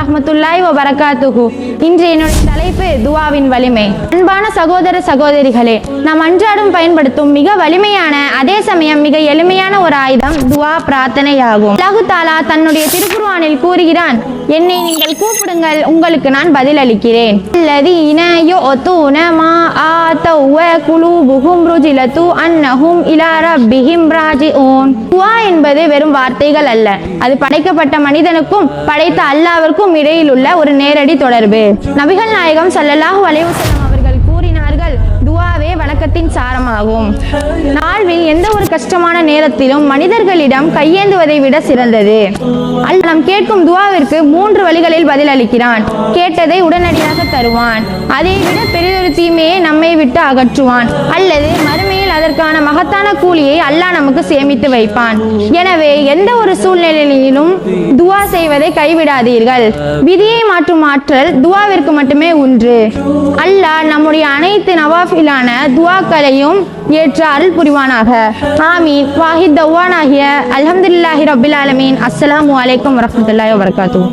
வரஹ்மத்துல்லாஹி வபரகாத்துஹு. இன்று என்னுடைய தலைப்பு துஆவின் வலிமை. அன்பான சகோதர சகோதரிகளே, நாம் அன்றாடம் பயன்படுத்தும் மிக வலிமையான அதே சமயம் மிக எளிமையான ஒரு ஆயுதம் துஆ, பிரார்த்தனையாகும். அல்லாஹ் தஆலா தன்னுடைய திருக்குர்ஆனில் கூறுகிறான், என்னை நீங்கள் கூப்பிடுங்கள், உங்களுக்கு நான் பதில் அளிக்கிறேன். அல்லதீன யுஅத்தூன மா ஆதவ் வ குலூபுஹும் ருஜிலத்து அன்னஹும் இலா ரப்பிஹிம் ராஜிஊன். துஆ என்பது வெறும் வார்த்தைகள் அல்ல, அது படைக்கப்பட்ட மனிதனுக்கும் படைத்த அல்லாஹ்விற்கும் இடையில் உள்ள ஒரு நேரடி தொடர்பு. நபிகள் நாயகம் ஸல்லல்லாஹு அலைஹி வஸல்லம் அவர்கள் கூறினார்கள், துஆவே வணக்கத்தின் சாரமாகும். வாழ்வில் எந்த ஒரு கஷ்டமான நேரத்திலும் மனிதர்களிடம் கையேந்துவதை விட சிறந்தது. அல்லாஹ் நாம் கேட்கும் துஆவிற்கு 3 வழிகளில் பதில் அளிக்கிறான். கேட்டதை உடனடியாக தருவான், அதை விட பெரிதொரு தீமையை நம்மை விட்டு அகற்றுவான், அல்லது மறுமையில் அதற்கான மகத்தான கூலியை அல்லாஹ் நமக்கு சேமித்து வைப்பான். எனவே எந்த ஒரு சூழ்நிலையிலும் துஆ செய்வதை கைவிடாதீர்கள். விதியை மாற்றும் ஆற்றல் துஆவிற்கு மட்டுமே உண்டு. அல்லாஹ் நம்முடைய அனைத்து நவாஃபிலான துஆக்களையும் ஏற்ற அருள் புரிவானாக. ஆமீன். வாஹித் தவானாகிய அல்ஹம்துலில்லாஹி ரப்பில் ஆலமீன். அஸ்ஸலாமு அலைக்கும் வரஹ்மத்துல்லாஹி வபரகாத்துஹு.